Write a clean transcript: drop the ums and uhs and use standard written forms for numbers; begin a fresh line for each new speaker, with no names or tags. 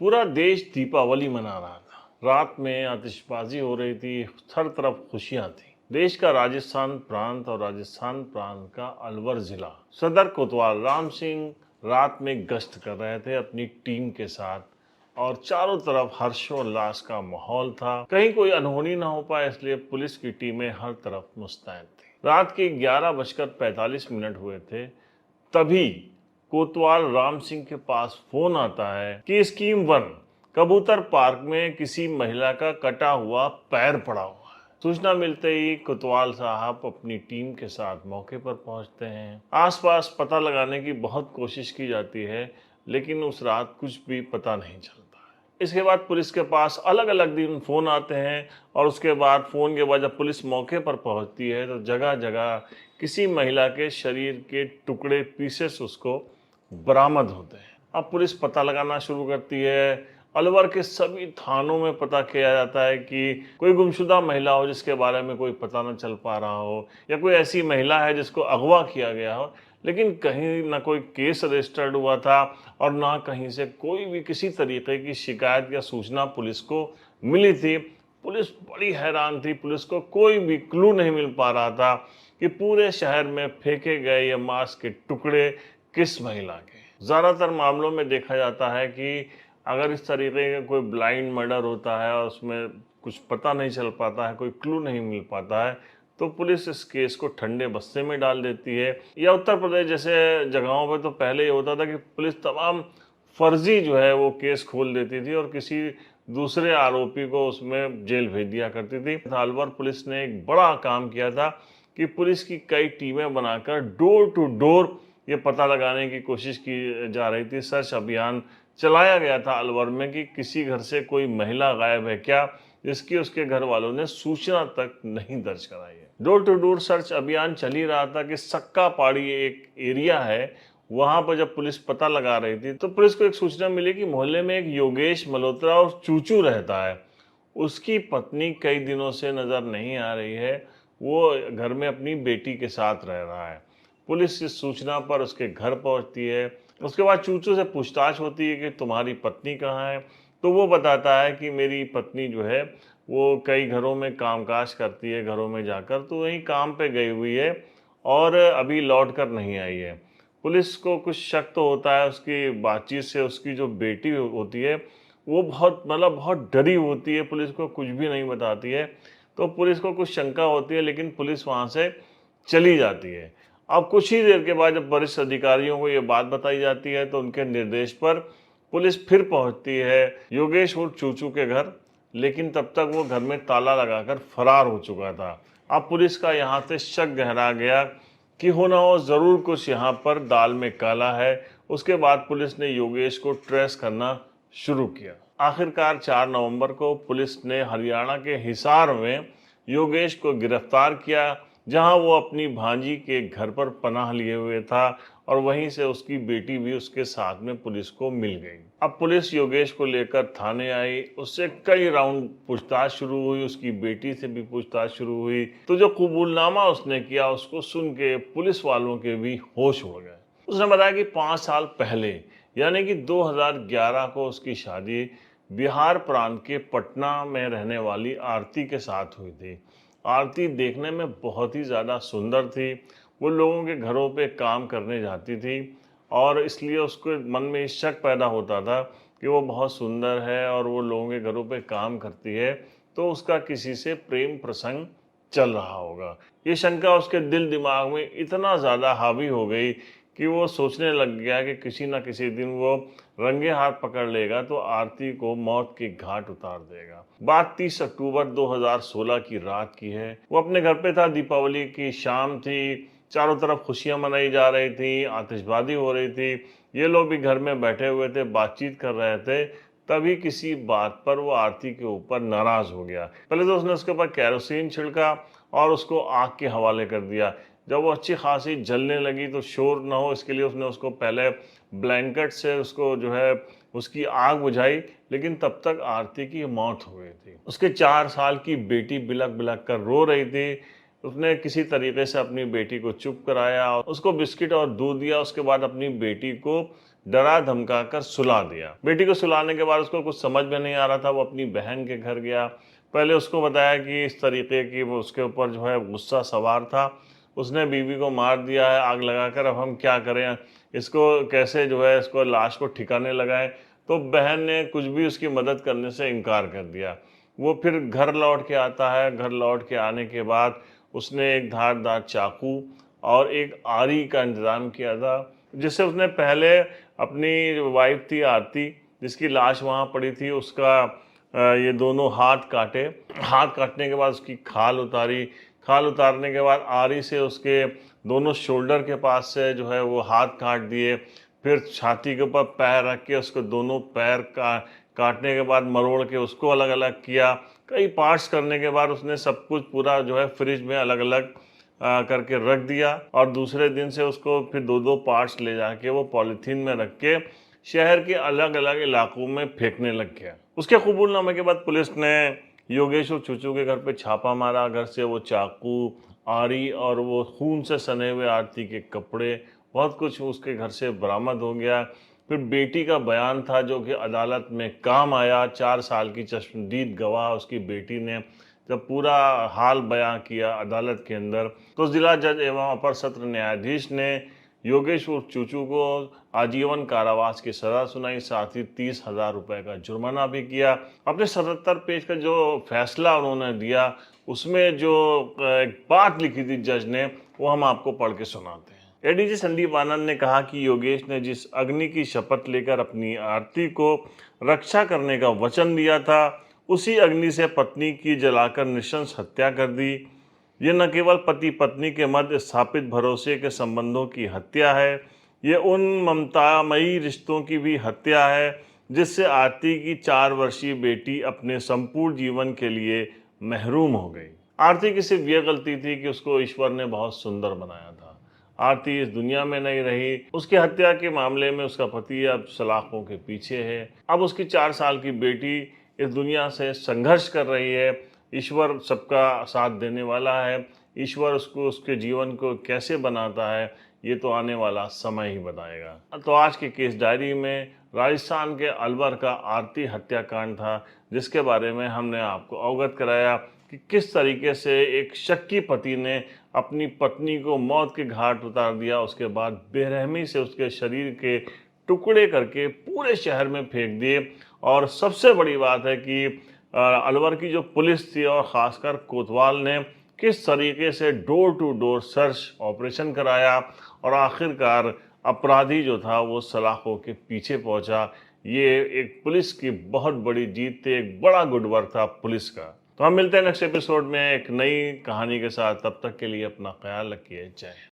पूरा देश दीपावली मना रहा था। रात में आतिशबाजी हो रही थी, हर तरफ खुशियां थी। देश का राजस्थान प्रांत और राजस्थान प्रांत का अलवर जिला सदर कोतवाल राम सिंह रात में गश्त कर रहे थे अपनी टीम के साथ, और चारों तरफ हर्षोल्लास का माहौल था। कहीं कोई अनहोनी ना हो पाए, इसलिए पुलिस की टीमें हर तरफ मुस्तैद थी। रात के 11:45 हुए थे, तभी कोतवाल राम सिंह के पास फोन आता है कि स्कीम 1 कबूतर पार्क में किसी महिला का कटा हुआ पैर पड़ा हुआ है। सूचना मिलते ही कोतवाल साहब अपनी टीम के साथ मौके पर पहुंचते हैं। आसपास पता लगाने की बहुत कोशिश की जाती है, लेकिन उस रात कुछ भी पता नहीं चलता। इसके बाद पुलिस के पास अलग अलग दिन फ़ोन आते हैं, और उसके बाद फ़ोन के बाद जब पुलिस मौके पर पहुंचती है तो जगह जगह किसी महिला के शरीर के टुकड़े पीसेस उसको बरामद होते हैं। अब पुलिस पता लगाना शुरू करती है। अलवर के सभी थानों में पता किया जाता है कि कोई गुमशुदा महिला हो जिसके बारे में कोई पता न चल पा रहा हो, या कोई ऐसी महिला है जिसको अगवा किया गया हो, लेकिन कहीं ना कोई केस रजिस्टर्ड हुआ था और ना कहीं से कोई भी किसी तरीके की शिकायत या सूचना पुलिस को मिली थी। पुलिस बड़ी हैरान थी, पुलिस को कोई भी क्लू नहीं मिल पा रहा था कि पूरे शहर में फेंके गए ये मांस के टुकड़े किस महिला के। ज़्यादातर मामलों में देखा जाता है कि अगर इस तरीके का कोई ब्लाइंड मर्डर होता है और उसमें कुछ पता नहीं चल पाता है, कोई क्लू नहीं मिल पाता है, तो पुलिस इस केस को ठंडे बस्ते में डाल देती है। या उत्तर प्रदेश जैसे जगहों पे तो पहले ये होता था कि पुलिस तमाम फर्जी जो है वो केस खोल देती थी और किसी दूसरे आरोपी को उसमें जेल भेज दिया करती थी। अलवर पुलिस ने एक बड़ा काम किया था कि पुलिस की कई टीमें बनाकर डोर टू डोर ये पता लगाने की कोशिश की जा रही थी। सर्च अभियान चलाया गया था अलवर में कि किसी घर से कोई महिला गायब है क्या, जिसकी उसके घर वालों ने सूचना तक नहीं दर्ज कराई है। डोर टू डोर सर्च अभियान चल ही रहा था कि सक्का पहाड़ी एक एरिया है, वहां पर जब पुलिस पता लगा रही थी तो पुलिस को एक सूचना मिली कि मोहल्ले में एक योगेश मल्होत्रा और चूचू रहता है। उसकी पत्नी कई दिनों से नजर नहीं आ रही है, वो घर में अपनी बेटी के साथ रह रहा है। पुलिस इस सूचना पर उसके घर पहुंचती है। उसके बाद चूचू से पूछताछ होती है कि तुम्हारी पत्नी कहाँ है, तो वो बताता है कि मेरी पत्नी जो है वो कई घरों में कामकाज करती है, घरों में जाकर तो वहीं काम पे गई हुई है और अभी लौट कर नहीं आई है। पुलिस को कुछ शक तो होता है उसकी बातचीत से। उसकी जो बेटी होती है वो बहुत डरी होती है, पुलिस को कुछ भी नहीं बताती है। तो पुलिस को कुछ शंका होती है, लेकिन पुलिस वहाँ से चली जाती है। अब कुछ ही देर के बाद जब वरिष्ठ अधिकारियों को ये बात बताई जाती है तो उनके निर्देश पर पुलिस फिर पहुंचती है योगेश और चूचू के घर, लेकिन तब तक वो घर में ताला लगाकर फरार हो चुका था। अब पुलिस का यहाँ से शक गहरा गया कि हो ना हो ज़रूर कुछ यहाँ पर दाल में काला है। उसके बाद पुलिस ने योगेश को ट्रेस करना शुरू किया। आखिरकार 4 नवंबर को पुलिस ने हरियाणा के हिसार में योगेश को गिरफ्तार किया, जहां वो अपनी भांजी के घर पर पनाह लिए हुए था, और वहीं से उसकी बेटी भी उसके साथ में पुलिस को मिल गई। अब पुलिस योगेश को लेकर थाने आई, उससे कई राउंड पूछताछ शुरू हुई, उसकी बेटी से भी पूछताछ शुरू हुई। तो जो कबूलनामा उसने किया उसको सुन के पुलिस वालों के भी होश उड़ गए। उसने बताया कि 5 साल पहले यानी कि 2011 को उसकी शादी बिहार प्रांत के पटना में रहने वाली आरती के साथ हुई थी। आरती देखने में बहुत ही ज़्यादा सुंदर थी। वो लोगों के घरों पे काम करने जाती थी, और इसलिए उसके मन में शक पैदा होता था कि वो बहुत सुंदर है और वो लोगों के घरों पे काम करती है, तो उसका किसी से प्रेम प्रसंग चल रहा होगा। ये शंका उसके दिल दिमाग में इतना ज़्यादा हावी हो गई कि वो सोचने लग गया कि किसी न किसी दिन वो रंगे हाथ पकड़ लेगा तो आरती को मौत के घाट उतार देगा। बात 30 अक्टूबर 2016 की रात की है। वो अपने घर पे था, दीपावली की शाम थी, चारों तरफ खुशियां मनाई जा रही थी, आतिशबाजी हो रही थी। ये लोग भी घर में बैठे हुए थे, बातचीत कर रहे थे। तभी किसी बात पर वो आरती के ऊपर नाराज हो गया। पहले तो उसने उसके ऊपर केरोसिन छिड़का और उसको आग के हवाले कर दिया। जब वो अच्छी खासी जलने लगी तो शोर ना हो इसके लिए उसने उसको पहले ब्लैंकेट से उसको जो है उसकी आग बुझाई, लेकिन तब तक आरती की मौत हो गई थी। उसके 4 साल की बेटी बिलक बिलक कर रो रही थी। उसने किसी तरीके से अपनी बेटी को चुप कराया, उसको बिस्किट और दूध दिया। उसके बाद अपनी बेटी को डरा धमका कर सुला दिया। बेटी को सुलाने के बाद उसको कुछ समझ में नहीं आ रहा था, वो अपनी बहन के घर गया। पहले उसको बताया कि इस तरीके की वो उसके ऊपर जो है गुस्सा सवार था, उसने बीवी को मार दिया है आग लगाकर, अब हम क्या करें, इसको कैसे जो है इसको लाश को ठिकाने लगाएं। तो बहन ने कुछ भी उसकी मदद करने से इनकार कर दिया। वो फिर घर लौट के आता है। घर लौट के आने के बाद उसने एक धारदार चाकू और एक आरी का इंतज़ाम किया था, जिससे उसने पहले अपनी वाइफ थी आरती, जिसकी लाश वहाँ पड़ी थी, उसका ये दोनों हाथ काटे। हाथ काटने के बाद उसकी खाल उतारी। खाल उतारने के बाद आरी से उसके दोनों शोल्डर के पास से जो है वो हाथ काट दिए। फिर छाती के ऊपर पैर रख के उसको दोनों पैर का काटने के बाद मरोड़ के उसको अलग अलग किया। कई पार्ट्स करने के बाद उसने सब कुछ पूरा जो है फ्रिज में अलग अलग करके रख दिया, और दूसरे दिन से उसको फिर दो दो पार्ट्स ले जाके वो पॉलीथीन में रख के शहर के अलग अलग इलाकों में फेंकने लग गया। उसके कबूलनामे के बाद पुलिस ने योगेश और चूचू के घर पे छापा मारा। घर से वो चाकू, आरी और वो खून से सने हुए आरती के कपड़े, बहुत कुछ उसके घर से बरामद हो गया। फिर बेटी का बयान था जो कि अदालत में काम आया। 4 साल की चश्मदीद गवाह उसकी बेटी ने जब पूरा हाल बयां किया अदालत के अंदर, तो जिला जज एवं अपर सत्र न्यायाधीश ने योगेश उर्फ चूचू को आजीवन कारावास की सजा सुनाई, साथ ही 30,000 रुपए का जुर्माना भी किया। अपने 77 पेज का जो फैसला उन्होंने दिया, उसमें जो एक बात लिखी थी जज ने, वो हम आपको पढ़ के सुनाते हैं। एडीजी संदीप आनंद ने कहा कि योगेश ने जिस अग्नि की शपथ लेकर अपनी आरती को रक्षा करने का वचन दिया था, उसी अग्नि से पत्नी की जलाकर नृशंस हत्या कर दी। ये न केवल पति पत्नी के मध्य स्थापित भरोसे के संबंधों की हत्या है, ये उन ममतामयी रिश्तों की भी हत्या है जिससे आरती की 4 वर्षीय बेटी अपने संपूर्ण जीवन के लिए महरूम हो गई। आरती की सिर्फ ये गलती थी कि उसको ईश्वर ने बहुत सुंदर बनाया था। आरती इस दुनिया में नहीं रही। उसकी हत्या के मामले में उसका पति अब सलाखों के पीछे है। अब उसकी 4 साल की बेटी इस दुनिया से संघर्ष कर रही है। ईश्वर सबका साथ देने वाला है। ईश्वर उसको उसके जीवन को कैसे बनाता है, ये तो आने वाला समय ही बताएगा। तो आज की केस डायरी में राजस्थान के अलवर का आरती हत्याकांड था, जिसके बारे में हमने आपको अवगत कराया कि किस तरीके से एक शक्की पति ने अपनी पत्नी को मौत के घाट उतार दिया, उसके बाद बेरहमी से उसके शरीर के टुकड़े करके पूरे शहर में फेंक दिए। और सबसे बड़ी बात है कि अलवर की जो पुलिस थी और ख़ासकर कोतवाल ने किस तरीके से door to door search operation कराया और आखिरकार अपराधी जो था वो सलाखों के पीछे पहुंचा। ये एक पुलिस की बहुत बड़ी जीत थी, एक बड़ा गुड वर्क था पुलिस का। तो हम मिलते हैं नेक्स्ट एपिसोड में एक नई कहानी के साथ। तब तक के लिए अपना ख्याल रखिए। जय हिंद।